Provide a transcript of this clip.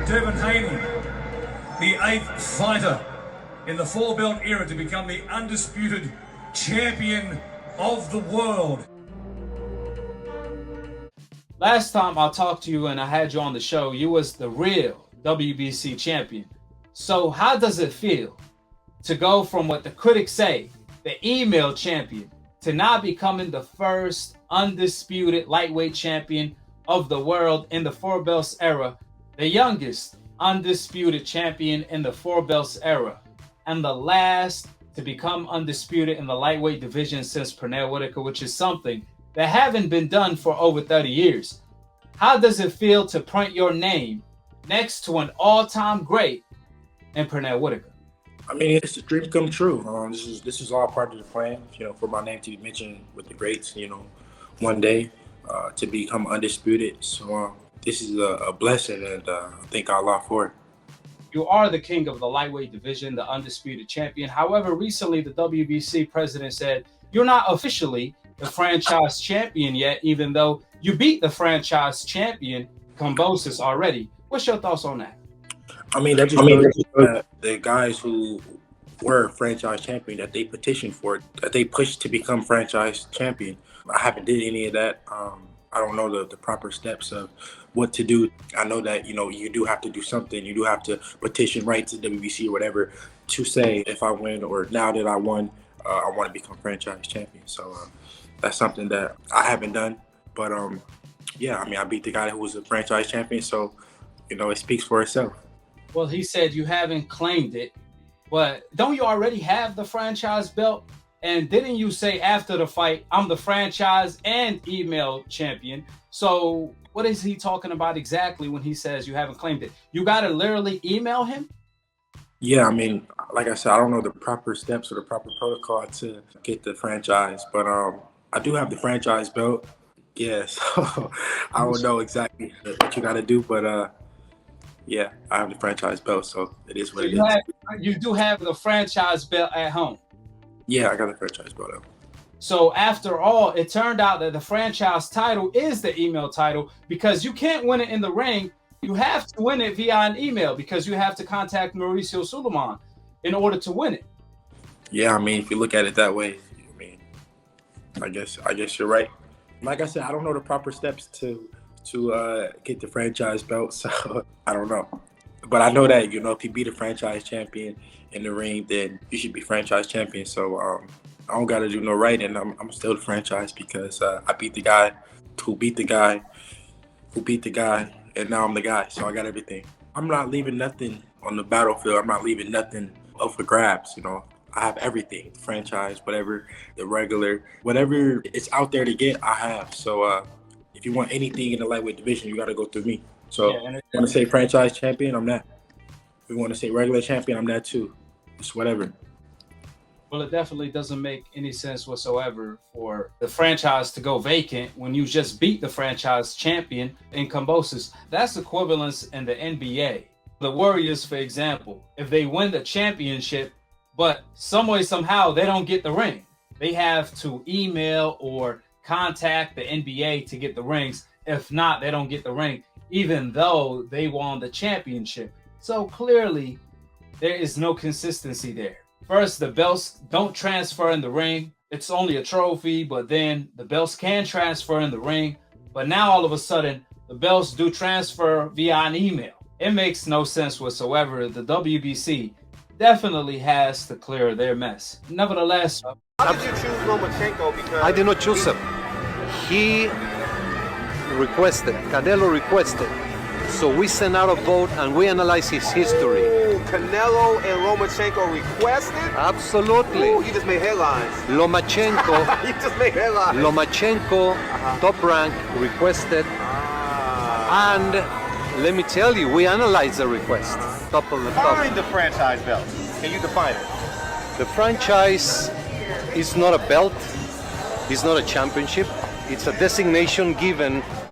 Devin Haney, the 8th fighter in the four-belt era to become the undisputed champion of the world. Last time I talked to you and I had you on the show, you was the real WBC champion. So how does it feel to go from what the critics say, the email champion, to now becoming the first undisputed lightweight champion of the world in the four belts era, the youngest undisputed champion in the four belts era, and the last to become undisputed in the lightweight division since Pernell Whitaker, which is something that haven't been done for over 30 years. How does it feel to print your name next to an all-time great in Pernell Whitaker? I mean, it's a dream come true. This is all part of the plan, for my name to be mentioned with the greats, one day to become undisputed. So this is a blessing, and I thank Allah for it. You are the king of the lightweight division, the undisputed champion. However, recently the WBC president said you're not officially the franchise champion yet, even though you beat the franchise champion Kambosos already. What's your thoughts on that? I mean, that just shows that the guys who were franchise champion, that they petitioned for it, that they pushed to become franchise champion. I haven't did any of that. I don't know the proper steps of what to do. I know that, you do have to do something. You do have to petition right to WBC or whatever to say if I win or now that I won, I want to become franchise champion. So that's something that I haven't done. But yeah, I mean, I beat the guy who was a franchise champion. So, it speaks for itself. Well, he said you haven't claimed it, but don't you already have the franchise belt? And didn't you say after the fight, I'm the franchise and email champion? So what is he talking about exactly when he says you haven't claimed it? You got to literally email him? Yeah, I mean, like I said, I don't know the proper steps or the proper protocol to get the franchise, but I do have the franchise belt. Yeah, so I don't know exactly what you got to do, but yeah, I have the franchise belt, so it is what it is. You do have the franchise belt at home? Yeah, I got the franchise belt out. So after all, it turned out that the franchise title is the email title because you can't win it in the ring. You have to win it via an email because you have to contact Mauricio Sulaiman in order to win it. Yeah, I mean, if you look at it that way, I mean, I guess you're right. Like I said, I don't know the proper steps to get the franchise belt, so I don't know. But I know that, if you beat a franchise champion in the ring, then you should be franchise champion. So I don't got to do no writing. I'm still the franchise because I beat the guy who beat the guy who beat the guy, and now I'm the guy. So I got everything. I'm not leaving nothing on the battlefield. I'm not leaving nothing up for grabs, I have everything, the franchise, whatever, the regular, whatever it's out there to get, I have. So if you want anything in the lightweight division, you got to go through me. So if you want to say franchise champion, I'm that. If you want to say regular champion, I'm that too. It's whatever. Well, it definitely doesn't make any sense whatsoever for the franchise to go vacant when you just beat the franchise champion in Kambosos. That's equivalence in the NBA. The Warriors, for example, if they win the championship, but some way, somehow, they don't get the ring, they have to email or contact the NBA to get the rings. If not, they don't get the ring, even though they won the championship. So clearly, there is no consistency there. First, the belts don't transfer in the ring. It's only a trophy, but then the belts can transfer in the ring. But now all of a sudden, the belts do transfer via an email. It makes no sense whatsoever. The WBC definitely has to clear their mess. Nevertheless, how did you choose Lomachenko? Because I did not choose him. He requested, Canelo requested. So we sent out a vote and we analyzed his history. Ooh, Canelo and Lomachenko requested? Absolutely. Ooh, you just made headlines. Lomachenko, You just made headlines. Lomachenko, top rank, requested. And let me tell you, we analyzed the request. Top of the top. Define the franchise belt. Can you define it? The franchise is not a belt. It's not a championship. It's a designation given